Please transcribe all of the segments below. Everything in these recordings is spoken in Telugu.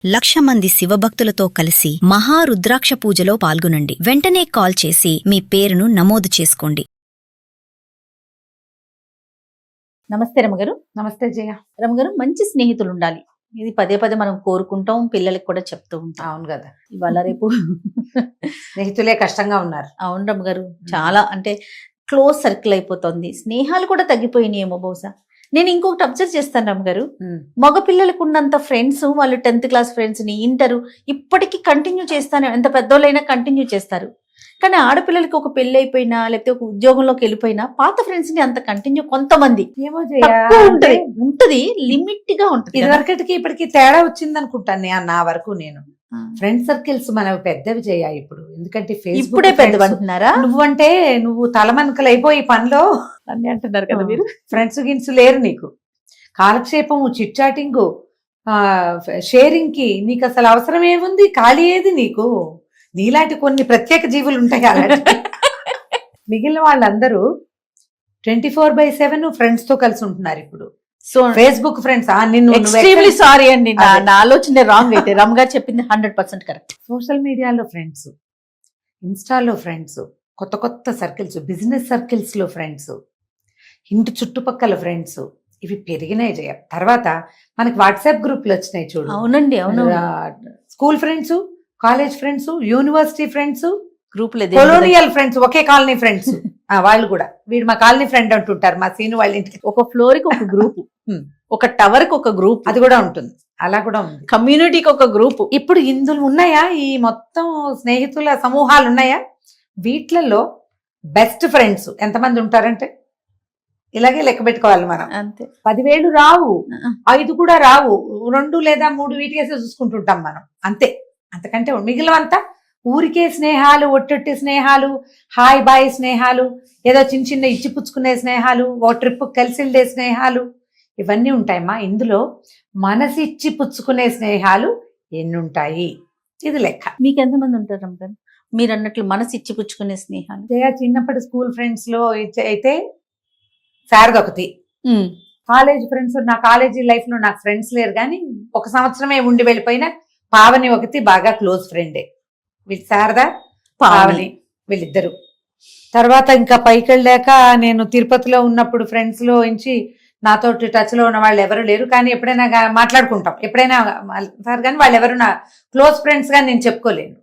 1,00,000 మంది శివభక్తులతో కలిసి మహారుద్రాక్ష పూజలో పాల్గొనండి. వెంటనే కాల్ చేసి మీ పేరును నమోదు చేసుకోండి. నమస్తే రమగారు. నమస్తే జయ. రమగారు, మంచి స్నేహితులు ఉండాలి. ఇది పదే పదే మనం కోరుకుంటాం, పిల్లలకు కూడా చెప్తూ ఉంటాం. అవును కదా, ఇవాళ రేపు స్నేహితులే కష్టంగా ఉన్నారు. అవును రమగారు, చాలా అంటే క్లోజ్ సర్కిల్ అయిపోతుంది. స్నేహాలు కూడా తగ్గిపోయినాయేమో బహుశా. నేను ఇంకొకటి అబ్జర్వ్ చేస్తాను రమగారు, మగ పిల్లలకు ఉన్నంత ఫ్రెండ్స్ వాళ్ళు 10th క్లాస్ ఫ్రెండ్స్ ని ఇంటరు ఇప్పటికీ కంటిన్యూ చేస్తాను, ఎంత పెద్దోళ్ళైనా కంటిన్యూ చేస్తారు. కానీ ఆడపిల్లలకి ఒక పెళ్లి అయిపోయినా లేకపోతే ఒక ఉద్యోగంలోకి వెళ్ళిపోయినా పాత ఫ్రెండ్స్ ని అంత కంటిన్యూ కొంతమంది ఏమో ఉంటది, లిమిట్ గా ఉంటది. ఇదివరకటికి ఇప్పటికి తేడా వచ్చింది అనుకుంటాను నా వరకు. నేను ఫ్రెండ్ సర్కిల్స్ మనవి పెద్దవి చేయ ఇప్పుడు, ఎందుకంటే ఇప్పుడే పెద్దవి అంటున్నారా? నువ్వు తలమనకలు అయిపోయి పనిలో అన్ని అంటున్నారు కదా మీరు. ఫ్రెండ్స్ గిన్స్ లేరు నీకు. కాలక్షేపము, చిట్ చాటింగ్, షేరింగ్ కి నీకు అసలు అవసరం ఏముంది? ఖాళీ ఏది నీకు? నీలాంటి కొన్ని ప్రత్యేక జీవులు ఉంటాయి అలాంటి. మిగిలిన వాళ్ళందరూ 24/7 ఫ్రెండ్స్ తో కలిసి ఉంటున్నారు ఇప్పుడు. So Facebook friends extremely sorry అండి, నా ఆలోచన రాంగ్ అయితే. రమ్ గారు చెప్పింది 100% కరెక్ట్. సోషల్ మీడియాలో ఫ్రెండ్స్, ఇన్స్టాలో ఫ్రెండ్స్, కొత్త కొత్త సర్కిల్స్, బిజినెస్ సర్కిల్స్ లో ఫ్రెండ్స్, ఇంటి చుట్టుపక్కల ఫ్రెండ్స్, ఇవి పెరిగినాయి జయ. తర్వాత మనకి వాట్సాప్ గ్రూప్లు వచ్చినాయి చూడు. అవునండి, అవును. School friends, college friends, university friends, group colonial friends, ఒకే కాలనీ ఫ్రెండ్స్. వాళ్ళు కూడా వీడు మా కాలనీ ఫ్రెండ్ అంటుంటారు. మా సీను వాళ్ళ ఇంటికి ఒక ఫ్లోర్ కి ఒక గ్రూప్, ఒక టవర్ కి ఒక గ్రూప్, అది కూడా ఉంటుంది. అలా కూడా ఉంది. కమ్యూనిటీకి ఒక గ్రూప్. ఇప్పుడు ఇందులో ఉన్నాయా ఈ మొత్తం స్నేహితుల సమూహాలు ఉన్నాయా? వీటిలలో బెస్ట్ ఫ్రెండ్స్ ఎంతమంది ఉంటారంటే ఇలాగే లెక్క పెట్టుకోవాలి మనం. అంతే. 10,000 రావు, 5 కూడా రావు, 2 లేదా 3 వీటికేసే చూసుకుంటుంటాం మనం. అంతే. అంతకంటే మిగిలినంతా ఊరికే స్నేహాలు, ఒట్టొట్టి స్నేహాలు, హాయ్ బాయ్ స్నేహాలు, ఏదో చిన్న చిన్న ఇచ్చిపుచ్చుకునే స్నేహాలు, ఓ ట్రిప్ కలిసి వెళ్ళే స్నేహాలు, ఇవన్నీ ఉంటాయమ్మా. ఇందులో మనసిచ్చి పుచ్చుకునే స్నేహాలు ఎన్నుంటాయి? ఇది లెక్క. మీకు ఎంతమంది ఉంటారు రమగారు? మీరు అన్నట్లు మనసు ఇచ్చి పుచ్చుకునే స్నేహాలు. చిన్నప్పటి స్కూల్ ఫ్రెండ్స్ లో అయితే శారదొకతి. కాలేజ్ ఫ్రెండ్స్, నా కాలేజీ లైఫ్ లో నాకు ఫ్రెండ్స్ లేరు, కానీ 1 సంవత్సరమే ఉండి వెళ్ళిపోయిన పావని ఒకటి బాగా క్లోజ్ ఫ్రెండే. వీళ్ళు శారద, పావని, వీళ్ళిద్దరు. తర్వాత ఇంకా పైకి వెళ్ళాక నేను తిరుపతిలో ఉన్నప్పుడు ఫ్రెండ్స్ లో నుంచి నాతోటి టచ్ లో ఉన్న వాళ్ళు ఎవరు లేరు, కానీ ఎప్పుడైనా మాట్లాడుకుంటాం, ఎప్పుడైనా సార్, కానీ వాళ్ళు ఎవరు నా క్లోజ్ ఫ్రెండ్స్ గా నేను చెప్పుకోలేను.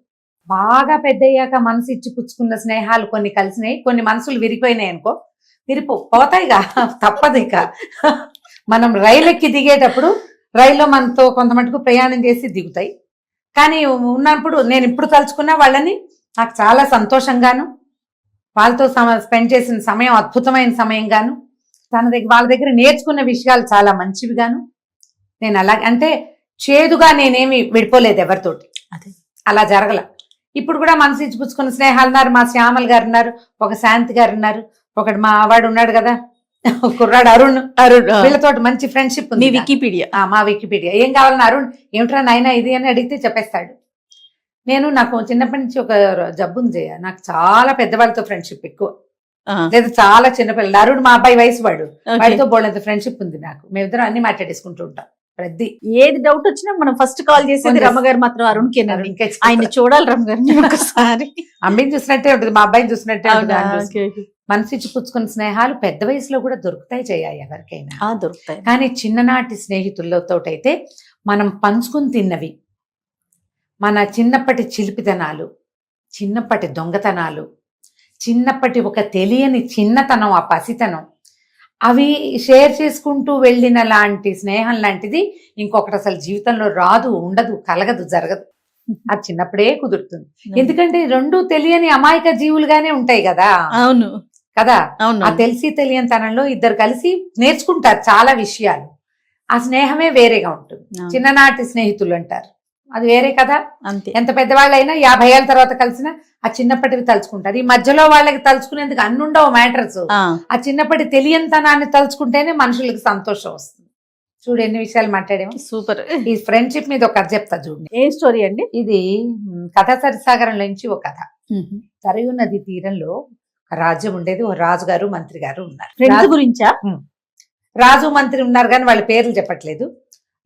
బాగా పెద్దయ్యాక మనసు ఇచ్చి పుచ్చుకున్న స్నేహాలు కొన్ని కలిసినాయి, కొన్ని మనసులు విరిగిపోయినాయి అనుకో. పోతాయిగా, తప్పదు. ఇక మనం రైలు ఎక్కి దిగేటప్పుడు రైల్లో మనతో కొంత మటుకు ప్రయాణం చేసి దిగుతాయి, కానీ ఉన్నప్పుడు నేను ఇప్పుడు తలుచుకున్నా వాళ్ళని నాకు చాలా సంతోషంగాను, వాళ్ళతో స్పెండ్ చేసిన సమయం అద్భుతమైన సమయంగాను, వాళ్ళ దగ్గర నేర్చుకున్న విషయాలు చాలా మంచివిగాను, నేను అలా అంటే చేదుగా నేనేమి విడిపోలేదు ఎవరితోటి. అదే అలా జరగల. ఇప్పుడు కూడా మనసు ఇచ్చి పుచ్చుకున్న స్నేహాలు ఉన్నారు. మా శ్యామల్ గారు ఉన్నారు, ఒక శాంతి గారు ఉన్నారు, ఒకటి మా వాడు ఉన్నాడు కదా కుర్రాడు అరుణ్. వీళ్ళతో మంచి ఫ్రెండ్షిప్ ఉంది. మా వికీపీడియా ఏం కావాలని అరుణ్ ఏమిట్రా నాయన ఇది అని అడిగితే చెప్పేస్తాడు. నాకు చిన్నప్పటి నుంచి ఒక జబ్బు ఉంది, నాకు చాలా పెద్దవాళ్ళతో ఫ్రెండ్షిప్ ఎక్కువ, లేదా చాలా చిన్నపిల్లలు. అరుణ్ మా అబ్బాయి వయసు వాడితో బోళ్ళంత ఫ్రెండ్షిప్ ఉంది నాకు. మేమిద్దరం అన్ని మాట్లాడేసుకుంటూ ఉంటాం. ప్రతి ఏది డౌట్ వచ్చినా మనం ఫస్ట్ కాల్ చేసేది రమ్మగారు మాత్రం అరుణ్ కే. ఆయన చూడాలి రమ్మగారిని ఒకసారి. అమ్మాయిని చూసినట్టే ఉంటుంది, మా అబ్బాయిని చూసినట్టే ఉంటుంది. మనసిచ్చి పుచ్చుకున్న స్నేహాలు పెద్ద వయసులో కూడా దొరుకుతాయి చేయాలి ఎవరికైనా, దొరుకుతాయి. కానీ చిన్ననాటి స్నేహితులతోటైతే మనం పంచుకుని తిన్నవి, మన చిన్నప్పటి చిలిపితనాలు, చిన్నప్పటి దొంగతనాలు, చిన్నప్పటి ఒక తెలియని చిన్నతనం, ఆ పసితనం, అవి షేర్ చేసుకుంటూ వెళ్ళిన లాంటి స్నేహం లాంటిది ఇంకొకటి అసలు జీవితంలో రాదు, ఉండదు, కలగదు, జరగదు. అది చిన్నప్పుడే కుదురుతుంది. ఎందుకంటే 2 తెలియని అమాయక జీవులుగానే ఉంటాయి కదా. అవును కదా. అవును. ఆ తెలిసి తెలియని తనంలో ఇద్దరు కలిసి నేర్చుకుంటారు చాలా విషయాలు. ఆ స్నేహమే వేరేగా ఉంటుంది. చిన్ననాటి స్నేహితులు అంటారు, అది వేరే కదా. అంతే. ఎంత పెద్దవాళ్ళైనా 50 ఏళ్ళ తర్వాత కలిసినా ఆ చిన్నప్పటివి తలుచుకుంటారు. ఈ మధ్యలో వాళ్ళకి తలుచుకునేందుకు అన్నుండవు మ్యాటర్స్. ఆ చిన్నప్పటి తెలియనితనాన్ని తలుచుకుంటేనే మనుషులకు సంతోషం వస్తుంది. చూడు ఎన్ని విషయాలు మాట్లాడేమో. సూపర్. ఈ ఫ్రెండ్షిప్ మీద ఒక కథ చెప్తా చూడండి. ఏ స్టోరీ అండి? ఇది కథ సరిసాగరం నుంచి ఒక కథ. సరయూ నది తీరంలో ఒక రాజ్యం ఉండేది. ఓ రాజుగారు, మంత్రి గారు ఉన్నారు. ఫ్రెండ్స్ గురించా? రాజు మంత్రి ఉన్నారు కానీ వాళ్ళ పేర్లు చెప్పట్లేదు.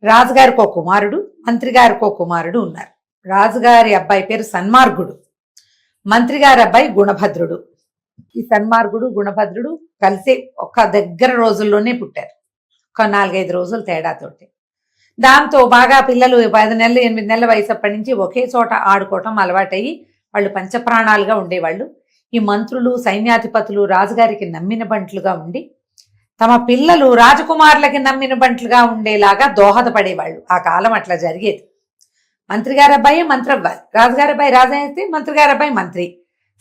రాజుగారికి ఒక కుమారుడు, మంత్రి గారికి ఒక కుమారుడు ఉన్నారు. రాజుగారి అబ్బాయి పేరు సన్మార్గుడు, మంత్రి గారి అబ్బాయి గుణభద్రుడు. ఈ సన్మార్గుడు గుణభద్రుడు కలిసి ఒక దగ్గర రోజుల్లోనే పుట్టారు, ఒక 4-5 రోజుల తేడాతోటి. దాంతో బాగా పిల్లలు 10 నెలలు 8 నెలల వయసు అప్పటి నుంచి ఒకే చోట ఆడుకోవటం అలవాటయ్యి వాళ్ళు పంచప్రాణాలుగా ఉండేవాళ్ళు. ఈ మంత్రులు సైన్యాధిపతులు రాజుగారికి నమ్మిన బంట్లుగా ఉండి తమ పిల్లలు రాజకుమారులకి నమ్మిన బంట్లుగా ఉండేలాగా దోహదపడేవాళ్ళు. ఆ కాలం అట్లా జరిగేది. మంత్రి గారి అబ్బాయి మంత్రి అవ్వాలి, రాజుగారి అబ్బాయి రాజు అయితే మంత్రి గారి అబ్బాయి మంత్రి,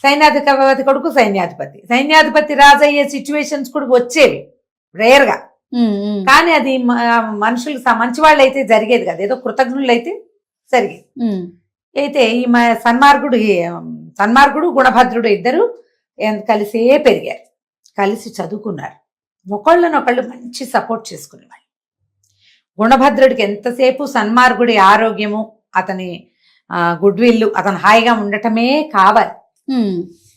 సైన్యాధిపతి కొడుకు సైన్యాధిపతి, సైన్యాధిపతి రాజు అయ్యే సిచ్యువేషన్స్ కూడా వచ్చేవి రేర్గా. కానీ అది మనుషులు మంచి వాళ్ళు అయితే జరిగేది కదా, ఏదో కృతజ్ఞులు అయితే జరిగేది. అయితే ఈ సన్మార్గుడు గుణభద్రుడు ఇద్దరు కలిసే పెరిగారు, కలిసి చదువుకున్నారు, ఒకళ్ళనొకళ్ళు మంచి సపోర్ట్ చేసుకునేవాళ్ళు. గుణభద్రుడికి ఎంతసేపు సన్మార్గుడి ఆరోగ్యము, అతని గుడ్ విల్, అతను హాయిగా ఉండటమే కావాలి.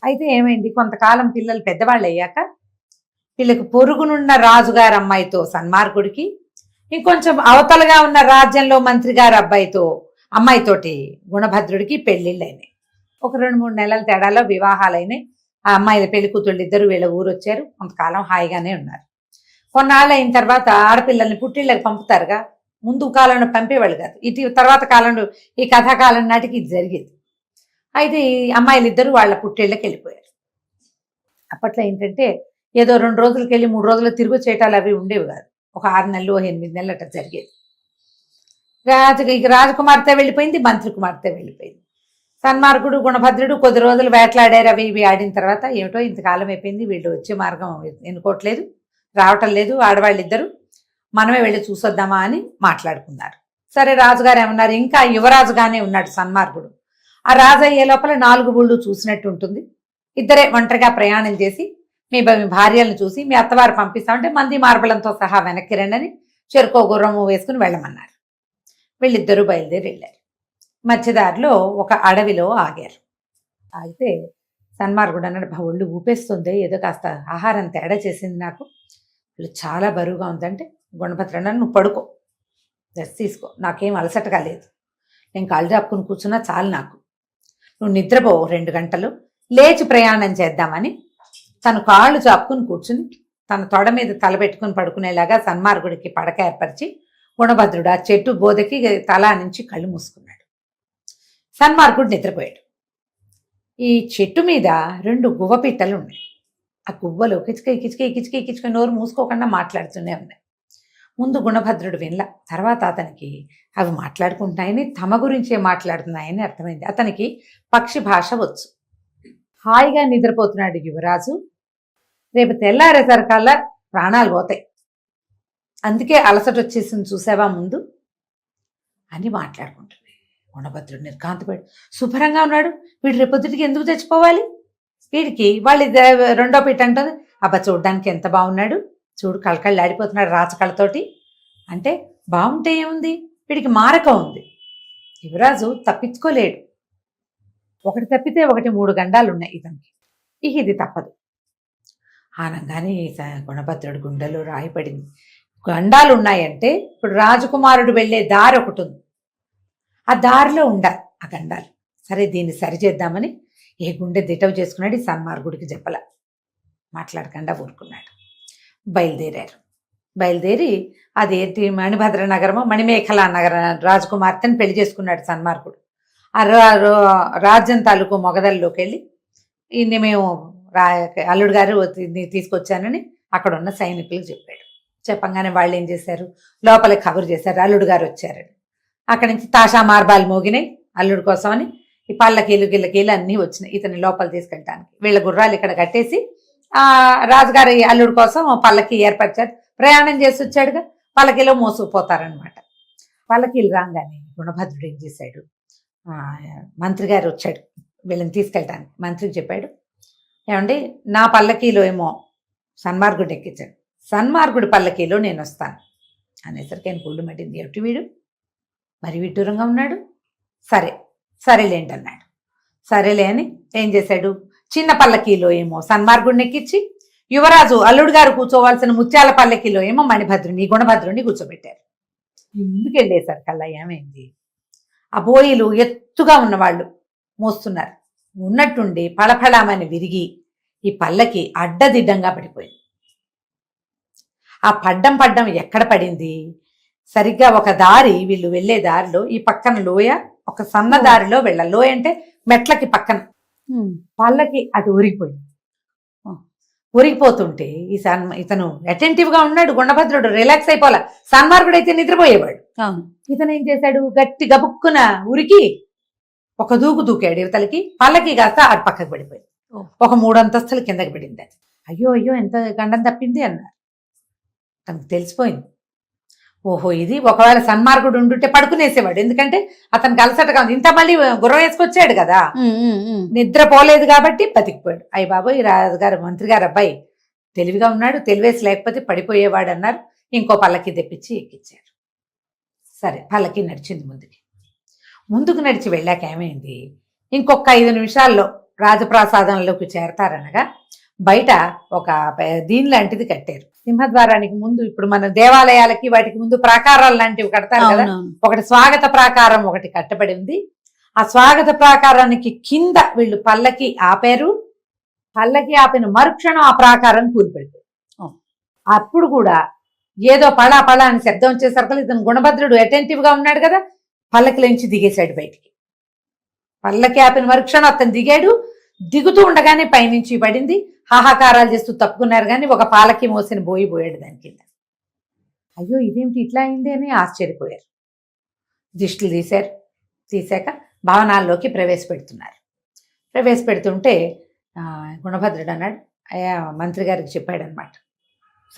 అయితే ఏమైంది, కొంతకాలం పిల్లలు పెద్దవాళ్ళు అయ్యాక వీళ్ళకి పొరుగునున్న రాజుగారి అమ్మాయితో సన్మార్గుడికి, ఇంకొంచెం అవతలగా ఉన్న రాజ్యంలో మంత్రి గారి అమ్మాయితోటి గుణభద్రుడికి పెళ్లిళ్ళు అయినాయి. ఒక 2-3 నెలల తేడాలో వివాహాలైనాయి. ఆ అమ్మాయిల పెళ్లి కూతుళ్ళు ఇద్దరు వీళ్ళ ఊరు వచ్చారు, కొంతకాలం హాయిగానే ఉన్నారు. కొన్నాళ్ళు అయిన తర్వాత ఆడపిల్లల్ని పుట్టిళ్ళకి పంపుతారుగా, ముందు కాలంలో పంపేవాళ్ళు కాదు, ఇటు తర్వాత కాలంలో ఈ కథాకాలం నాటికి ఇది జరిగేది. అయితే ఈ అమ్మాయిలు ఇద్దరు వాళ్ళ పుట్టిళ్ళకి వెళ్ళిపోయారు. అప్పట్లో ఏంటంటే ఏదో 2 రోజులకి వెళ్ళి 3 రోజులు తిరుగు చేయటాలు అవి ఉండేవి కాదు, ఒక 6 నెలలు 8 నెలలు అట్లా జరిగేది. రాజకుమార్తె వెళ్ళిపోయింది, మంత్రి కుమార్తె వెళ్ళిపోయింది. సన్మార్గుడు గుణభద్రుడు కొద్ది రోజులు వేటలాడారు, అవి ఇవి ఆడిన తర్వాత ఏమిటో ఇంతకాలం అయిపోయింది, వీళ్ళు వచ్చే మార్గం ఎన్నుకోవట్లేదు, రావటం లేదు, ఆడవాళ్ళిద్దరూ మనమే వెళ్ళి చూసొద్దామా అని మాట్లాడుకున్నారు. సరే, రాజుగారు ఏమన్నారు, ఇంకా యువరాజుగానే ఉన్నాడు సన్మార్గుడు, ఆ రాజు అయ్యే లోపల 4 ఊళ్ళు చూసినట్టు ఉంటుంది, ఇద్దరే ఒంటరిగా ప్రయాణం చేసి మీ భార్యలను చూసి మీ అత్తవారు పంపిస్తామంటే మంది మార్బలంతో సహా వెనక్కి రండని చెరుకో గుర్రము వేసుకుని వెళ్ళమన్నారు. వీళ్ళిద్దరూ బయలుదేరి వెళ్ళారు. మధ్యదారిలో ఒక అడవిలో ఆగారు. అయితే సన్మార్గుడు అన్నాడు, ఒళ్ళు ఊపేస్తుంది, ఏదో కాస్త ఆహారం తేడా చేసింది నాకు, వీళ్ళు చాలా బరువుగా ఉందంటే గుణభద్రుడు అన్నాడు, నువ్వు పడుకో, రెస్ట్ తీసుకో, నాకేం అలసటగా లేదు, నేను కాళ్ళు చాపుకుని కూర్చున్నా చాలు నాకు, నువ్వు నిద్రపో 2 గంటలు, లేచి ప్రయాణం చేద్దామని తను కాళ్ళు చాపుకుని కూర్చుని తన తొడ మీద తలపెట్టుకుని పడుకునేలాగా సన్మార్గుడికి పడక ఏర్పరిచి గుణభద్రుడు ఆ చెట్టు బోధకి తల నుంచి కళ్ళు మూసుకున్నాడు. సన్మార్గుడు నిద్రపోయాడు. ఈ చెట్టు మీద 2 గువ్వ పిట్టలు ఉన్నాయి. ఆ గువ్వలు కిచక నోరు మూసుకోకుండా మాట్లాడుతూనే ఉన్నాయి. ముందు గుణభద్రుడు వినల, తర్వాత అతనికి అవి మాట్లాడుకుంటున్నాయని, తమ గురించే మాట్లాడుతున్నాయని అర్థమైంది. అతనికి పక్షి భాష వచ్చు. హాయిగా నిద్రపోతున్నాడు యువరాజు. రేపు తెల్లారేసరికల్లా ప్రాణాలు పోతాయి, అందుకే అలసట వచ్చేసింది చూసావా ముందు అని మాట్లాడుకుంటుంది. గుణభద్రుడు నిర్కాంతపడి, శుభ్రంగా ఉన్నాడు, వీడు రేపొద్దుటికి ఎందుకు చచ్చిపోవాలి, వీడికి వాళ్ళు 2వ పిట్ట అంటుంది, అబ్బా చూడ్డానికి ఎంత బాగున్నాడు, చూడు కళకళ్ళాడిపోతున్నాడు రాచకళతోటి, అంటే బాగుంటే ఏముంది, వీడికి మారకం ఉంది, యువరాజు తప్పించుకోలేడు, ఒకటి తప్పితే ఒకటి 3 గండాలు ఉన్నాయి ఇతనికి, ఇది తప్పదు ఆనంగానే గుణభద్రుడు గుండెలో రాయిపడింది. గండాలు ఉన్నాయంటే ఇప్పుడు రాజకుమారుడు వెళ్ళే దారి ఒకటి ఉంది, ఆ దారిలో ఉండాలి ఆ గండాలు. సరే, దీన్ని సరిచేద్దామని ఏ గుండె దిటవు చేసుకున్నాడు. ఈ సన్మార్గుడికి చెప్పల, మాట్లాడకుండా ఊరుకున్నాడు. బయలుదేరి అదేంటి మణిభద్ర నగరమో మణిమేఖలా నగర రాజకుమార్తెని పెళ్లి చేసుకున్నాడు సన్మార్గుడు. ఆ రాజ్యం తాలూకు మొగదల్లోకి వెళ్ళి ఇన్ని మేము అల్లుడు గారు తీసుకొచ్చానని అక్కడ ఉన్న సైనికులకు చెప్పాడు. చెప్పంగానే వాళ్ళు ఏం చేశారు, లోపలికి కబురు చేశారు, అల్లుడు గారు వచ్చారని. అక్కడి నుంచి తాషా మార్బాలు మోగినాయి అల్లుడు కోసమని. ఈ పళ్ళకీలు గిళ్ళకీలు అన్నీ వచ్చినాయి ఇతని లోపల తీసుకెళ్ళటానికి. వీళ్ళ గుర్రాలు ఇక్కడ కట్టేసి రాజుగారి అల్లుడు కోసం పల్లకి ఏర్పరిచారు. ప్రయాణం చేసి వచ్చాడుగా, పల్లకీలో మోసుకుపోతారనమాట. పల్లకీలు రాగానే గుణభద్రుడు ఏం చేశాడు, మంత్రి గారు వచ్చాడు వీళ్ళని తీసుకెళ్ళటానికి. మంత్రికి చెప్పాడు, ఏమండి నా పల్లకీలో ఏమో సన్మార్గుడు ఎక్కించాడు, సన్మార్గుడి పల్లకీలో నేను వస్తాను అనేసరికి ఆయన కుళ్ళు మట్టింది, ఏమిటి వీడు మరి విడ్డూరంగా ఉన్నాడు, సరేలేండి అన్నాడు. సరేలే అని ఏం చేశాడు, చిన్న పల్లకీలో ఏమో సన్మార్గుడిని ఎక్కించి యువరాజు అల్లుడు గారు కూర్చోవాల్సిన ముత్యాల పల్లకీలో ఏమో గుణభద్రుడిని కూర్చోబెట్టారు. ఈ ముందుకు వెళ్ళేసరికల్లా ఏమైంది, ఆ బోయిలు ఎత్తుగా ఉన్నవాళ్ళు మోస్తున్నారు. ఉన్నట్టుండి పళఫళామని విరిగి ఈ పల్లకి అడ్డదిడ్డంగా పడిపోయింది. ఆ పడ్డం ఎక్కడ పడింది, సరిగ్గా ఒక దారి, వీళ్ళు వెళ్ళే దారిలో ఈ పక్కన లోయ, ఒక సన్న దారిలో వెళ్ళాలి. లోయ అంటే మెట్లకి పక్కన పల్లకి అటు ఊరిగిపోయింది. ఊరిగిపోతుంటే ఇతను అటెంటివ్ గా ఉన్నాడు. గుణభద్రుడు రిలాక్స్ అయిపోలే. సన్మార్గుడు అయితే నిద్రపోయేవాడు. ఇతను ఏం చేశాడు, గట్టి గబుక్కున ఉరికి ఒక దూకాడు యువతలకి. పల్లకి కాస్త అటు పక్కకు పడిపోయింది. ఒక 3 అంతస్తులు కిందకి పడింది. అది అయ్యో అయ్యో ఎంత గండం తప్పింది అన్నారు. తనకు తెలిసిపోయింది, ఓహో ఇది ఒకవేళ సన్మార్గుడు ఉండుంటే పడుకునేసేవాడు. ఎందుకంటే అతనికి అలసటగా ఉంది. ఇంత మళ్ళీ గుర్రం వేసుకొచ్చాడు కదా, నిద్రపోలేదు కాబట్టి బతికిపోయాడు. అయ్య బాబోయ్, రాజుగారు మంత్రి గారు అబ్బాయి తెలివిగా ఉన్నాడు, తెలివేసి లేకపోతే పడిపోయేవాడు అన్నారు. ఇంకో పల్లకి తెప్పించి ఎక్కించారు. సరే, పల్లకి నడిచింది ముందుకు నడిచి వెళ్ళాక ఏమైంది, ఇంకొక 5 నిమిషాల్లో రాజప్రాసాదంలోకి చేరతారనగా బయట ఒక దీని లాంటిది కట్టారు. సింహద్వారానికి ముందు, ఇప్పుడు మన దేవాలయాలకి వాటికి ముందు ప్రాకారాలు లాంటివి కడతారు కదా, ఒకటి స్వాగత ప్రాకారం ఒకటి కట్టబడి ఉంది. ఆ స్వాగత ప్రాకారానికి కింద వీళ్ళు పల్లకి ఆపారు. పల్లకి ఆపిన మరుక్షణం ఆ ప్రాకారం కూలిపడిపోయింది. అప్పుడు కూడా ఏదో పళా అని శబ్దం వచ్చేసరికి ఇతను గుణభద్రుడు అటెంటివ్ గా ఉన్నాడు కదా, పల్లకిలోంచి దిగేశాడు బయటికి. పల్లకి ఆపిన మరుక్షణం అతను దిగాడు. దిగుతూ ఉండగానే పైనుంచి పడింది. హాహాకారాలు చేస్తూ తప్పుకున్నారు, కానీ ఒక పాలకి మోసిన పోయాడు దాని కింద. అయ్యో ఇదేమిటి ఇట్లా అయింది అని ఆశ్చర్యపోయారు. దిష్టిలు తీశాక భవనాల్లోకి ప్రవేశపెడుతుంటే గుణభద్రుడు అన్నాడు, అయ్యా మంత్రి గారికి చెప్పాడనమాట,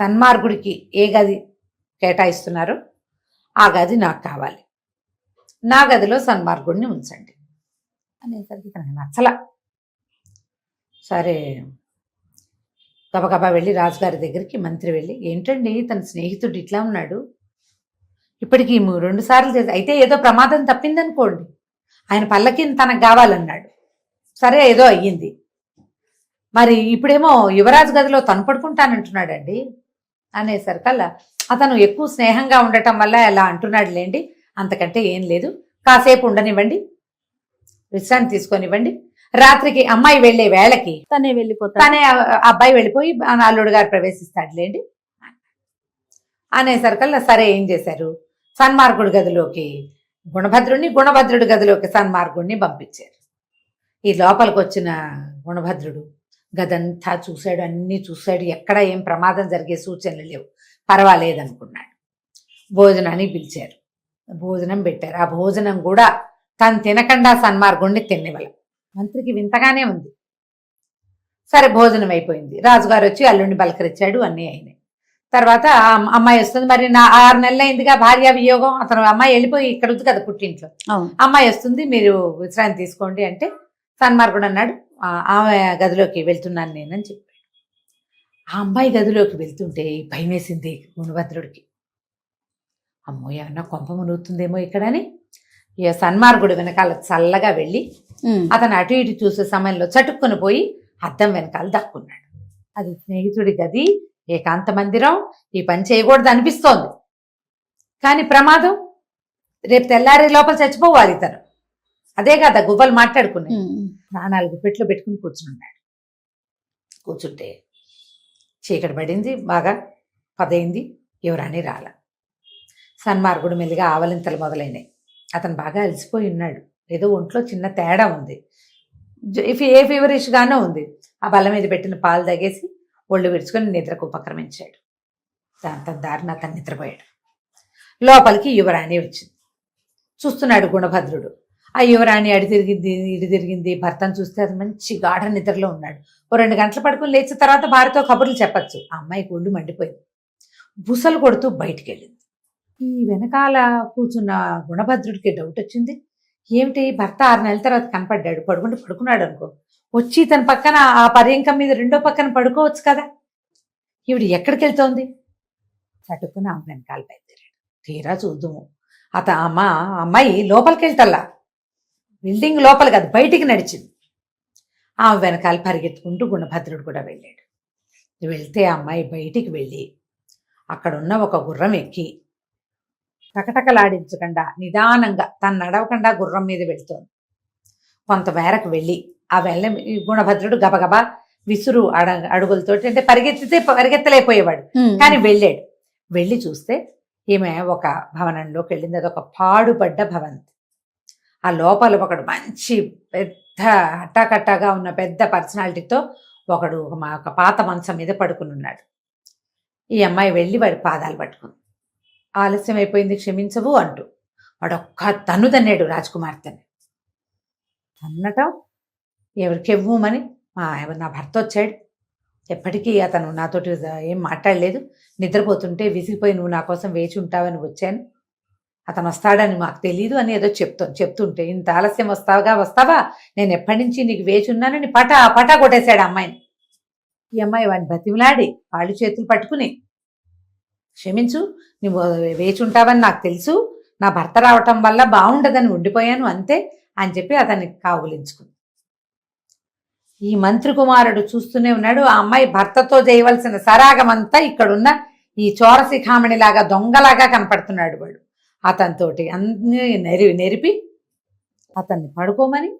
సన్మార్గుడికి ఏ గది కేటాయిస్తున్నారో ఆ గది నాకు కావాలి, నా గదిలో సన్మార్గుడిని ఉంచండి అనేసరికి తనకు నచ్చల. సరే, గబగబా వెళ్ళి రాజుగారి దగ్గరికి మంత్రి వెళ్ళి, ఏంటండి తన స్నేహితుడు ఇట్లా ఉన్నాడు, ఇప్పటికీ 2 సార్లు చేసి, అయితే ఏదో ప్రమాదం తప్పిందనుకోండి, ఆయన పల్లకిని తనకు కావాలన్నాడు, సరే ఏదో అయ్యింది, మరి ఇప్పుడేమో యువరాజు గదిలో తను పడుకుంటానంటున్నాడండి అనేసరికల్లా, అతను ఎక్కువ స్నేహంగా ఉండటం వల్ల ఎలా అంటున్నాడు లేండి, అంతకంటే ఏం లేదు, కాసేపు ఉండనివ్వండి, విశ్రాంతి తీసుకొనివ్వండి, రాత్రికి అమ్మాయి వెళ్లే వేళకి తనే అబ్బాయి వెళ్ళిపోయి అల్లుడు గారు ప్రవేశిస్తాడులేండి అనేసరికల్లా సరే ఏం చేశారు, సన్మార్గుడి గదిలోకి గుణభద్రుడి గదిలోకి సన్మార్గుడిని పంపించారు. ఈ లోపలికి వచ్చిన గుణభద్రుడు గదంతా చూశాడు, అన్నీ చూశాడు, ఎక్కడ ఏం ప్రమాదం జరిగే సూచనలు లేవు, పర్వాలేదనుకున్నాడు. భోజనాన్ని పిలిచారు, భోజనం పెట్టారు. ఆ భోజనం కూడా తను తినకుండా సన్మార్గుడిని తిన్నివ్వల. మంత్రికి వింతగానే ఉంది. సరే, భోజనం అయిపోయింది. రాజుగారు వచ్చి అల్లుడిని బలకరించాడు, అన్నీ అయినాయి. తర్వాత అమ్మాయి వస్తుంది. మరి 6 నెలలు అయిందిగా భార్య వియోగం, అతను అమ్మాయి వెళ్ళిపోయి ఇక్కడ ఉంది కదా పుట్టింట్లో, అమ్మాయి వస్తుంది, మీరు విశ్రాంతి తీసుకోండి అంటే సన్మార్గుడు అన్నాడు, ఆమె గదిలోకి వెళ్తున్నాను నేనని చెప్పాడు. ఆ అమ్మాయి గదిలోకి వెళ్తుంటే భయం వేసింది గుణభద్రుడికి. అమ్మో ఏమన్నా కొంప మునుగుతుందేమో ఇక్కడని ఇక సన్మార్గుడు వెనకాల చల్లగా వెళ్ళి అతను అటు ఇటు చూసే సమయంలో చటుక్కుని పోయి అద్దం వెనకాల దక్కున్నాడు. అది స్నేహితుడి గది, ఏకాంత మందిరం, ఈ పని చేయకూడదు అనిపిస్తోంది, కానీ ప్రమాదం, రేపు తెల్లారే లోపల చచ్చిపోవాలి ఇతను. అదే కదా గువ్వలు మాట్లాడుకున్నాయి. ప్రాణాలు గుప్పెట్లో పెట్టుకుని కూర్చుంటే చీకటి పడింది, బాగా 10 అయింది, ఎవరని రాల. సన్మార్గుడు మెల్లిగా ఆవలింతలు మొదలైనాయి. అతను బాగా అలసిపోయి ఉన్నాడు, ఏదో ఒంట్లో చిన్న తేడా ఉంది, ఏ ఫీవరిష్గానో ఉంది. ఆ బల్ల మీద పెట్టిన పాలు తాగేసి ఒళ్ళు విడుచుకొని నిద్రకు ఉపక్రమించాడు. దాంతో దారిన అతను నిద్రపోయాడు. లోపలికి యువరాణి వచ్చింది. చూస్తున్నాడు గుణభద్రుడు. ఆ యువరాణి ఇడి తిరిగింది. భర్తను చూస్తే అది మంచి గాఢ నిద్రలో ఉన్నాడు. ఓ 2 గంటలు పడుకుని లేచిన తర్వాత భార్యతో కబుర్లు చెప్పచ్చు. ఆ అమ్మాయికి ఒళ్ళు మండిపోయింది, బుసలు కొడుతూ బయటికి వెళ్ళింది. ఈ వెనకాల కూర్చున్న గుణభద్రుడికి డౌట్ వచ్చింది, ఏమిటి భర్త 6 నెలల తర్వాత కనపడ్డాడు, పడుకున్నాడు అనుకో, వచ్చి తన పక్కన ఆ పర్యంకం మీద రెండో పక్కన పడుకోవచ్చు కదా, ఈవిడ ఎక్కడికి వెళ్తోంది, చటుక్కుని ఆమె వెనకాల బయలుదేరాడు. తీరా చూద్దాము, అమ్మాయి లోపలికి వెళ్తల్లా, బిల్డింగ్ లోపల కాదు బయటికి నడిచింది. ఆమె వెనకాల పరిగెత్తుకుంటూ గుణభద్రుడు కూడా వెళ్ళాడు. వెళ్తే ఆ అమ్మాయి బయటికి వెళ్ళి అక్కడున్న ఒక గుర్రం ఎక్కి టకటకలాడించకుండా నిదానంగా తను నడవకుండా గుర్రం మీద వెళ్తోంది. కొంతమేరకు వెళ్ళి ఆ గుణభద్రుడు గబగబా విసురు అడుగులతోటి, అంటే పరిగెత్తలేకపోయేవాడు, కానీ వెళ్ళాడు. వెళ్ళి చూస్తే ఈమె ఒక భవనంలోకి వెళ్ళింది. అది ఒక పాడుపడ్డ భవంతి. ఆ లోపల ఒకడు మంచి పెద్ద అట్టాకట్టాగా ఉన్న పెద్ద పర్సనాలిటీతో ఒకడు ఒక పాత మంచం మీద పడుకుని ఉన్నాడు. ఈ అమ్మాయి వెళ్ళి వాడి పాదాలు పట్టుకుంది. ఆలస్యం అయిపోయింది, క్షమించవు అంటూ. వాడు ఒక్క తన్ను తన్నాడు రాజకుమార్తెని. తన్నటం ఎవరికెవ్వమని నా భర్త వచ్చాడు. ఎప్పటికీ అతను నాతోటి ఏం మాట్లాడలేదు. నిద్రపోతుంటే విసిగిపోయి నువ్వు నా కోసం వేచి ఉంటావని వచ్చాను. అతను వస్తాడని మాకు తెలీదు అని ఏదో చెప్తుంటే ఇంత ఆలస్యం వస్తావా, నేను ఎప్పటి నుంచి నీకు వేచి ఉన్నానని పటా కొట్టేశాడు అమ్మాయిని. ఈ అమ్మాయి వాడిని బతిమలాడి కాళ్ళు చేతులు పట్టుకుని, క్షమించు, నువ్వు వేచి ఉంటావని నాకు తెలుసు, నా భర్త రావటం వల్ల బాగుండదని ఉండిపోయాను అంతే అని చెప్పి అతన్ని కావులించుకుంది. ఈ మంత్రి కుమారుడు చూస్తూనే ఉన్నాడు. ఆ అమ్మాయి భర్తతో చేయవలసిన సరాగమంతా ఇక్కడున్న ఈ చోరశిఖామణిలాగా దొంగలాగా కనపడుతున్నాడు వాడు. అతనితోటి అన్ని నెరిపి అతన్ని పడుకోమని,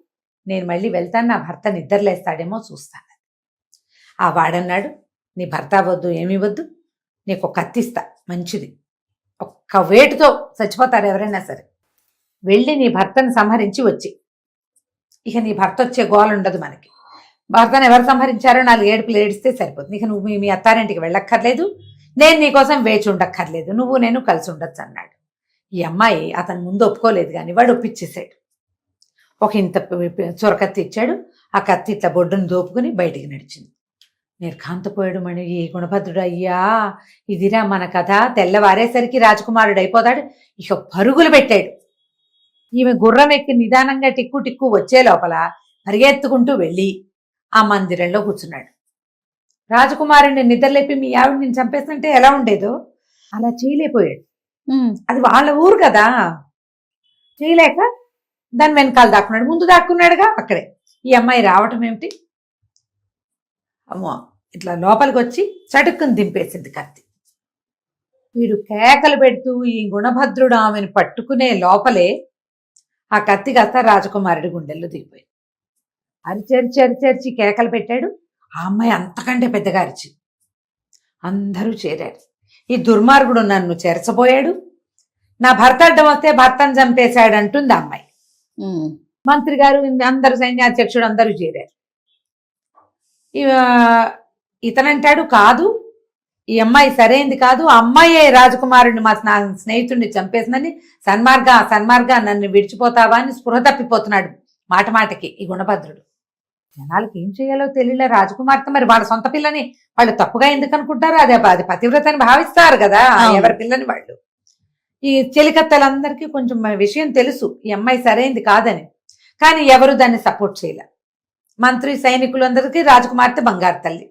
నేను మళ్ళీ వెళ్తాను, నా భర్త నిద్రలేస్తాడేమో చూస్తాను. ఆ వాడన్నాడు, నీ భర్త వద్దు, ఏమీ వద్దు, నీకు ఒక కత్తిస్తా, మంచిది, ఒక్క వేటుతో చచ్చిపోతారు ఎవరైనా సరే, వెళ్ళి నీ భర్తను సంహరించి వచ్చి, ఇక నీ భర్త వచ్చే గోల ఉండదు మనకి. భర్తను ఎవరు సంహరించారో 4 ఏడుపులు ఏడిస్తే సరిపోతుంది. ఇక నువ్వు మీ అత్తారింటికి వెళ్ళక్కర్లేదు, నేను నీకోసం వేచి ఉండక్కర్లేదు, నువ్వు నేను కలిసి ఉండొచ్చు అన్నాడు. ఈ అమ్మాయి అతను ముందు ఒప్పుకోలేదు, కానీ వాడు ఒప్పించేశాడు. ఒక ఇంత చొరకత్తి ఇచ్చాడు. ఆ కత్తి ఇట్లా బొడ్డును దోపుకుని బయటికి నడిచింది. నిర్ఘాంతపోయాడు మణి. ఈ గుణభద్రుడు, అయ్యా ఇదిరా మన కథ, తెల్లవారేసరికి రాజకుమారుడు అయిపోతాడు. ఇక పరుగులు పెట్టాడు. ఈమె గుర్రం ఎక్కి నిదానంగా టిక్కు వచ్చే లోపల పరిగెత్తుకుంటూ వెళ్ళి ఆ మందిరంలో కూర్చున్నాడు. రాజకుమారుడిని నిద్రలేపి మీ ఆవిడ నేను చంపేస్తుంటే ఎలా ఉండేదో అలా చేయలేకపోయాడు. అది వాళ్ళ ఊరు కదా, చేయలేక దాని వెనకాల దాక్కున్నాడు. ముందు దాక్కున్నాడుగా అక్కడే. ఈ అమ్మాయి రావటం ఏమిటి, అమ్మో ఇట్లా లోపలికి వచ్చి చటుక్కుని దింపేసింది కత్తి. వీడు కేకలు పెడుతూ ఈ గుణభద్రుడు ఆమెను పట్టుకునే లోపలే ఆ కత్తి కాస్త రాజకుమారుడి గుండెల్లో దిగిపోయింది. అరిచి కేకలు పెట్టాడు. ఆ అమ్మాయి అంతకంటే పెద్దగా అరిచి అందరూ చేరారు. ఈ దుర్మార్గుడు నన్ను చెరచబోయాడు, నా భర్త అడ్డం వస్తే భర్తను చంపేశాడు అంటుంది ఆ అమ్మాయి. మంత్రి గారు, అందరూ, సైన్యాధ్యక్షుడు అందరూ చేరారు. ఇతనంటాడు, కాదు ఈ అమ్మాయి సరైంది కాదు, ఆ అమ్మాయే రాజకుమారుడిని మా స్నేహితుడిని చంపేసిందని, సన్మార్గ నన్ను విడిచిపోతావా అని స్పృహ తప్పిపోతున్నాడు మాటకి ఈ గుణభద్రుడు. జనాలకి ఏం చేయాలో తెలియలే. రాజకుమార్తె మరి వాళ్ళ సొంత పిల్లని వాళ్ళు తప్పుగా ఎందుకు అనుకుంటారు, అది పతివ్రతని భావిస్తారు కదా ఎవరి పిల్లని వాళ్ళు. ఈ చెలికత్తలందరికీ కొంచెం విషయం తెలుసు ఈ అమ్మాయి సరైంది కాదని, కానీ ఎవరు దాన్ని సపోర్ట్ చేయలే. మంత్రి సైనికులందరికీ రాజకుమార్తె బంగారు తల్లి.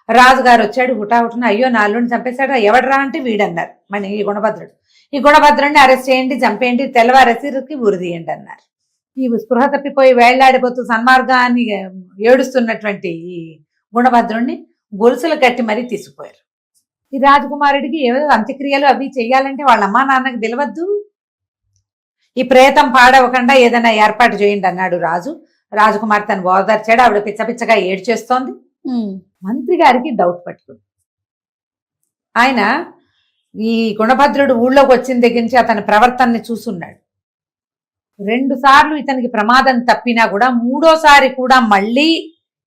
రాజుగారు వచ్చాడు హుటాహుటిన, అయ్యో నా అల్లుడిని చంపేశాడు, ఎవడరా అంటే వీడన్నారు మన ఈ గుణభద్రుడు. ఈ గుణభద్రుడిని అరెస్ట్ చేయండి, చంపేయండి, తెల్లవారేసరికి ఉరిదీయండి అన్నారు. ఈ స్పృహ తప్పిపోయి వేళ్లాడిపోతూ సన్మార్గాన్ని ఏడుస్తున్నటువంటి ఈ గుణభద్రుడిని గొలుసులు కట్టి మరీ తీసుకుపోయారు. ఈ రాజకుమారుడికి ఏదో అంత్యక్రియలు అవి చెయ్యాలంటే వాళ్ళ అమ్మా నాన్నకు తెలియవద్దు. ఈ ప్రేతం పాడవకుండా ఏదైనా ఏర్పాటు చేయండి అన్నాడు రాజు. రాజకుమార్తెను ఓదార్చాడు. ఆవిడ పిచ్చపిచ్చగా ఏడ్చేస్తోంది. మంత్రి గారికి డౌట్ పట్టుకుంది. ఆయన ఈ గుణభద్రుడు ఊళ్ళోకి వచ్చిన దగ్గర నుంచి అతని ప్రవర్తనని చూసున్నాడు. 2 సార్లు ఇతనికి ప్రమాదం తప్పినా కూడా 3వసారి కూడా మళ్ళీ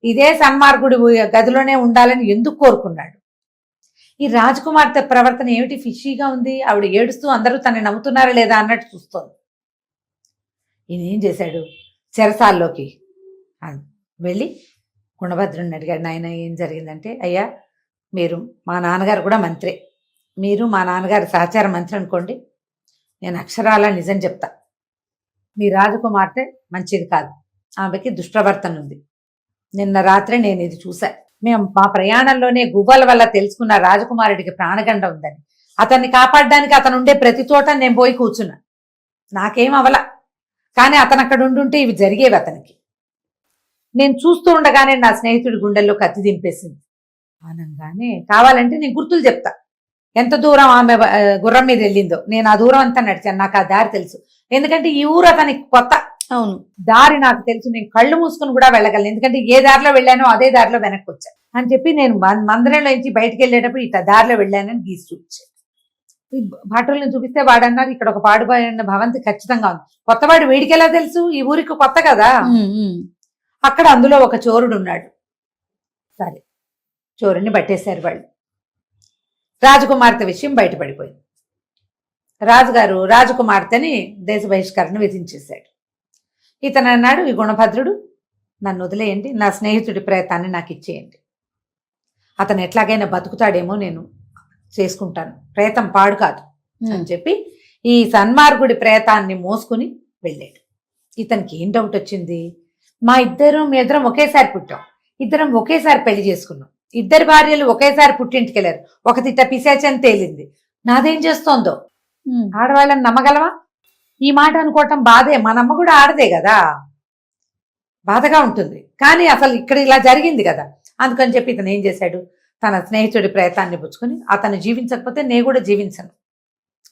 ఇదే సన్మార్గుడి గదిలోనే ఉండాలని ఎందుకు కోరుకున్నాడు? ఈ రాజకుమార్తె ప్రవర్తన ఏమిటి ఫిషీగా ఉంది. ఆవిడ ఏడుస్తూ అందరూ తనని నమ్ముతున్నారా లేదా అన్నట్టు చూస్తోంది. ఈయన ఏం చేశాడు, చెరసాల్లోకి వెళ్ళి గుణభద్రుడిని అడిగాడు, నాయన ఏం జరిగిందంటే, అయ్యా మీరు మా నాన్నగారు కూడా మంత్రే, మీరు మా నాన్నగారి సహచార మంత్రి అనుకోండి, నేను అక్షరాల నిజం చెప్తా, మీ రాజకుమార్తె మంచిది కాదు, ఆమెకి దుష్టవర్తన ఉంది. నిన్న రాత్రి నేను ఇది చూసా. మేము మా ప్రయాణంలోనే గుబల వల్ల తెలుసుకున్న రాజకుమారుడికి ప్రాణగండ ఉందని. అతన్ని కాపాడడానికి అతను ఉండే ప్రతి చోట నేను పోయి కూర్చున్నా. నాకేం అవలా, కానీ అతను అక్కడ ఉండుంటే ఇవి జరిగేవి అతనికి. నేను చూస్తూ ఉండగానే నా స్నేహితుడి గుండెల్లో కత్తి దింపేసింది. అనగానే కావాలంటే నేను గుర్తులు చెప్తా, ఎంత దూరం ఆమె గుర్రం మీద వెళ్ళిందో, నేను ఆ దూరం అంతా నడిచాను, నాకు ఆ దారి తెలుసు. ఎందుకంటే ఈ ఊరు అతనికి కొత్త, అవును. దారి నాకు తెలుసు, నేను కళ్ళు మూసుకుని కూడా వెళ్ళగలను, ఎందుకంటే ఏ దారిలో వెళ్ళానో అదే దారిలో వెనక్కి వచ్చాను అని చెప్పి నేను మందిరంలో నుంచి బయటకు వెళ్ళేటప్పుడు ఇట్లా దారిలో వెళ్ళానని గీసి చూపించాను. ఈ భటుల్ని చూపిస్తే వాడన్నారు ఇక్కడ ఒక పాడుబడిన భవంతి ఖచ్చితంగా ఉంది. కొత్తవాడు వీడికెలా తెలుసు, ఈ ఊరికి కొత్త కదా. అక్కడ అందులో ఒక చోరుడు ఉన్నాడు. సరే, చోరుని పట్టేశారు వాళ్ళు. రాజకుమార్తె విషయం బయటపడిపోయింది. రాజుగారు రాజకుమార్తెని దేశ బహిష్కరణ విధించేశాడు. ఇతను అన్నాడు, ఈ గుణభద్రుడు నన్ను వదిలేయండి, నా స్నేహితుడి ప్రేతాన్ని నాకు ఇచ్చేయండి, అతను ఎట్లాగైనా బతుకుతాడేమో, నేను చేసుకుంటాను, ప్రేతం పాడు కాదు అని చెప్పి ఈ సన్మార్గుడి ప్రేతాన్ని మోసుకుని వెళ్ళాడు. ఇతనికి ఏం డౌట్ వచ్చింది, మీ ఇద్దరం ఒకేసారి పుట్టాం, ఇద్దరం ఒకేసారి పెళ్లి చేసుకున్నాం, ఇద్దరు భార్యలు ఒకేసారి పుట్టింటికి వెళ్ళారు, ఒకటి పిశాచని తేలింది, నాదేం చేస్తోందో. ఆడవాళ్ళని నమ్మగలవా? ఈ మాట అనుకోవటం బాధే, మనమ్మ కూడా ఆడదే కదా, బాధగా ఉంటుంది. కానీ అసలు ఇక్కడ ఇలా జరిగింది కదా, అందుకని చెప్పి ఇతను ఏం చేశాడు, తన స్నేహితుడి ప్రేతాన్ని పుచ్చుకొని అతను జీవించకపోతే నేను కూడా జీవించను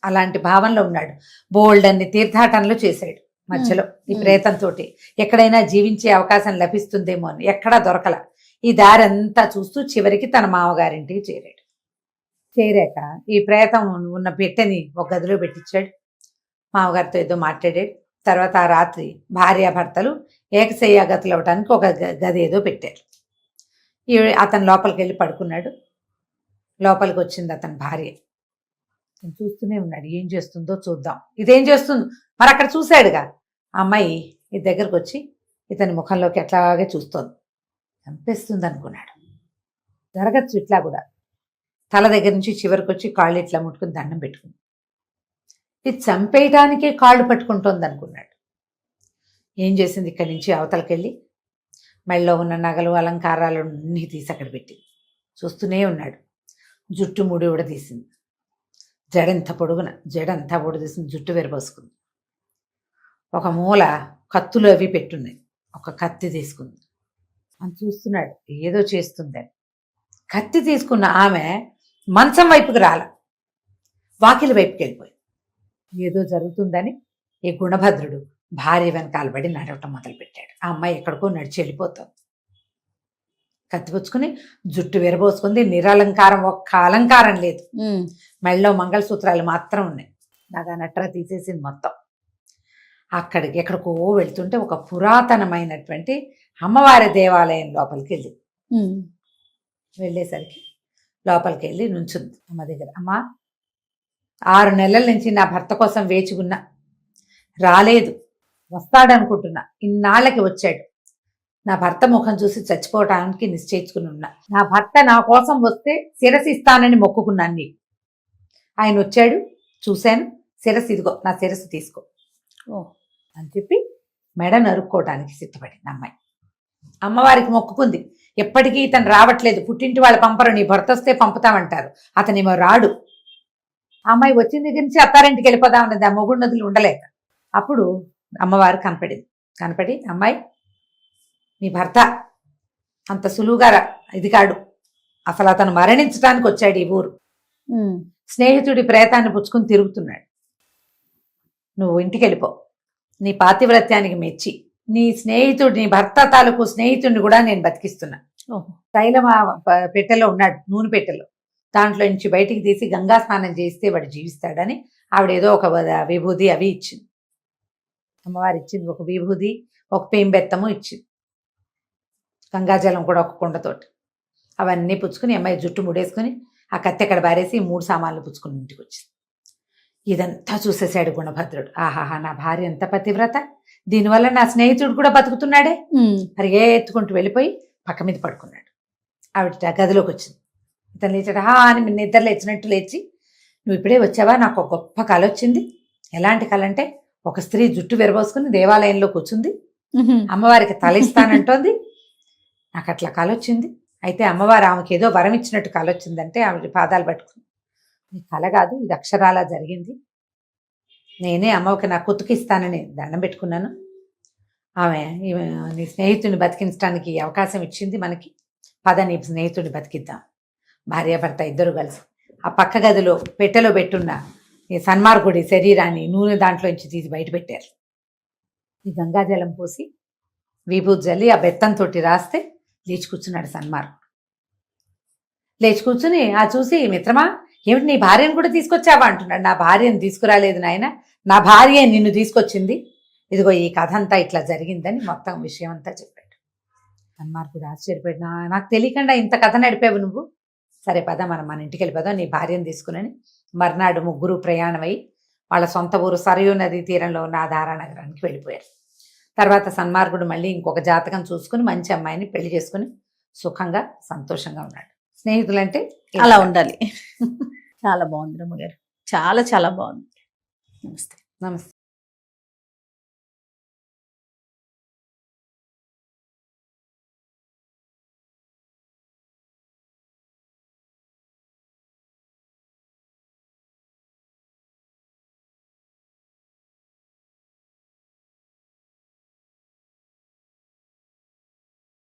అలాంటి భావనలో ఉన్నాడు. బోల్డ్ అన్ని తీర్థాటనలు చేశాడు మధ్యలో ఈ ప్రేతంతో, ఎక్కడైనా జీవించే అవకాశం లభిస్తుందేమో అని. ఎక్కడా దొరకల. ఈ దారి అంతా చూస్తూ చివరికి తన మామగారింటికి చేరాడు. చేరాక ఈ ప్రేతం ఉన్న పెట్టెని ఒక గదిలో పెట్టించాడు. మామగారితో ఏదో మాట్లాడాడు. తర్వాత ఆ రాత్రి భార్యాభర్తలు ఏకశయ్య గతులు అవ్వడానికి ఒక గది ఏదో పెట్టారు. అతను లోపలికి వెళ్ళి పడుకున్నాడు. లోపలికి వచ్చింది అతని భార్య. చూస్తూనే ఉన్నాడు, ఏం చేస్తుందో చూద్దాం, ఇదేం చేస్తుందో. మరి అక్కడ చూశాడుగా, ఆ అమ్మాయి ఈ దగ్గరకు వచ్చి ఇతని ముఖంలోకి ఎట్లాగే చూస్తోంది, చంపేస్తుంది అనుకున్నాడు. జరగచ్చు ఇట్లా కూడా. తల దగ్గర నుంచి చివరికి వచ్చి కాళ్ళు ఇట్లా ముట్టుకుని దండం పెట్టుకుంది. ఇది చంపేయటానికే కాళ్ళు పట్టుకుంటోంది అనుకున్నాడు. ఏం చేసింది, ఇక్కడి నుంచి అవతలకి వెళ్ళి మెళ్ళలో ఉన్న నగలు అలంకారాలు అన్నీ తీసి అక్కడ పెట్టి చూస్తూనే ఉన్నాడు. జుట్టు ముడి కూడా తీసింది, జడంతా పొడుగు తీసింది, జుట్టు విరబోసుకుంది. ఒక మూల కత్తులు అవి పెట్టున్నాయి, ఒక కత్తి తీసుకుంది. అని చూస్తున్నాడు, ఏదో చేస్తుందని. కత్తి తీసుకున్న ఆమె మంచం వైపుకి రాల, వాకిలి వైపుకి వెళ్ళిపోయింది. ఏదో జరుగుతుందని ఈ గుణభద్రుడు భార్య వెనకాల పడి నడవటం మొదలుపెట్టాడు. ఆ అమ్మాయి ఎక్కడికో నడిచి వెళ్ళిపోతాం. కత్తి పుచ్చుకుని జుట్టు విరబోసుకుంది, నిరలంకారం, ఒక్క అలంకారం లేదు, మెళ్ళలో మంగళసూత్రాలు మాత్రం ఉన్నాయి, నాగా నట్రా తీసేసింది మొత్తం. అక్కడికి ఎక్కడికో వెళ్తుంటే ఒక పురాతనమైనటువంటి అమ్మవారి దేవాలయం లోపలికి వెళ్ళి వెళ్ళేసరికి లోపలికి వెళ్ళి నుంచుంది అమ్మ దగ్గర. అమ్మా, 6 నెలల నుంచి నా భర్త కోసం వేచి ఉన్నా, రాలేదు, వస్తాడనుకుంటున్నా, ఇన్నాళ్ళకి వచ్చాడు. నా భర్త ముఖం చూసి చచ్చిపోవటానికి నిశ్చయించుకుని ఉన్నా. నా భర్త నా కోసం వస్తే శిరస్సు ఇస్తానని మొక్కుకున్నాను నీకు. ఆయన వచ్చాడు, చూశాను, శిరస్సు ఇదిగో, నా శిరస్సు తీసుకో అని చెప్పి మెడ నరుక్కోవడానికి సిద్ధపడింది అమ్మాయి. అమ్మవారికి మొక్కుకుంది, ఎప్పటికీ ఇతను రావట్లేదు, పుట్టింటి వాళ్ళు పంపరు, నీ భర్త వస్తే పంపుతామంటారు, అతనేమో రాడు. అమ్మాయి వచ్చిన దగ్గర నుంచి అత్తారింటికి వెళ్ళిపోదామన్నది, ఆ మొగుడు నదులు ఉండలేక. అప్పుడు అమ్మవారు కనపడి, అమ్మాయి, నీ భర్త అంత సులువుగా ఇది కాడు, అసలు అతను మరణించడానికి వచ్చాడు ఈ ఊరు, స్నేహితుడి ప్రేతాన్ని పుచ్చుకుని తిరుగుతున్నాడు, నువ్వు ఇంటికి వెళ్ళిపో. నీ పాతివ్రత్యానికి మెచ్చి నీ భర్త తాలూకు స్నేహితుడిని కూడా నేను బతికిస్తున్నా. తైలం పెట్టెలో ఉన్నాడు, నూనె పెట్టెలో, దాంట్లో నుంచి బయటికి తీసి గంగా స్నానం చేస్తే వాడు జీవిస్తాడని ఆవిడేదో ఒక విభూది అవి ఇచ్చింది. అమ్మవారు ఇచ్చింది ఒక విభూది, ఒక పేంబెత్తము ఇచ్చింది, గంగాజలం కూడా ఒక కుండతోటి. అవన్నీ పుచ్చుకుని అమ్మాయి జుట్టు ముడేసుకుని ఆ కత్తి అక్కడ బారేసి 3 సామాన్లు పుచ్చుకుని ఇంటికి వచ్చింది. ఇదంతా చూసేశాడు గుణభద్రుడు. ఆహాహా, నా భార్య ఎంత పతివ్రత, దీనివల్ల నా స్నేహితుడు కూడా బతుకుతున్నాడే. పరిగెత్తుకుంటూ వెళ్ళిపోయి పక్క మీద పడుకున్నాడు. ఆవిడ గదిలోకి వచ్చింది. ఇతను లేచాడు, అని నిద్ర లేచినట్టు లేచి, నువ్వు ఇప్పుడే వచ్చావా, నాకు ఒక గొప్ప కళ వచ్చింది. ఎలాంటి కళ అంటే, ఒక స్త్రీ జుట్టు విరబోసుకుని దేవాలయంలో కూర్చుంది, అమ్మవారికి తల ఇస్తానంటోంది, నాకు అట్లా కళ వచ్చింది. అయితే అమ్మవారు ఆమెకి ఏదో వరం ఇచ్చినట్టు కళ వచ్చిందంటే ఆవిడ పాదాలు పట్టుకుని, ఈ కళ కాదు, ఇది అక్షరాలా జరిగింది, నేనే అమ్మకి నా కుతుకిస్తానని దండం పెట్టుకున్నాను, ఆమె నీ స్నేహితుడిని బతికించడానికి అవకాశం ఇచ్చింది మనకి, పద నీ స్నేహితుడిని బతికిద్దాం. భార్యాభర్త ఇద్దరు కలిసి ఆ పక్క గదిలో పెట్టెలో పెట్టున్న ఈ సన్మార్గుడి శరీరాన్ని నూనె దాంట్లోంచి తీసి బయట పెట్టారు. ఈ గంగాజలం పోసి విభూతి జల్లి ఆ బెత్తంతో రాస్తే లేచి కూర్చున్నాడు సన్మార్గుడు. లేచి కూర్చుని ఆ చూసి, మిత్రమా ఏమిటి నీ భార్యను కూడా తీసుకొచ్చావా అంటున్నాడు. నా భార్యను తీసుకురాలేదు నాయన, నా భార్య నిన్ను తీసుకొచ్చింది, ఇదిగో ఈ కథ అంతా ఇట్లా జరిగిందని మొత్తం విషయం అంతా చెప్పాడు. సన్మార్గుడు ఆశ్చర్యపడి, నాకు తెలియకుండా ఇంత కథ నడిపావు నువ్వు, సరే పద మనం మన ఇంటికి వెళ్ళిపోదాం నీ భార్యను తీసుకుని. మర్నాడు ముగ్గురు ప్రయాణమై వాళ్ళ సొంత ఊరు సరయూ నదీ తీరంలో ఉన్న ఆధారా నగరానికి వెళ్ళిపోయారు. తర్వాత సన్మార్గుడు మళ్ళీ ఇంకొక జాతకం చూసుకుని మంచి అమ్మాయిని పెళ్లి చేసుకుని సుఖంగా సంతోషంగా ఉన్నాడు. స్నేహితులంటే అలా ఉండాలి. చాలా బాగుంది రమ్మగారు, చాలా చాలా బాగుంది. నమస్తే. నమస్తే.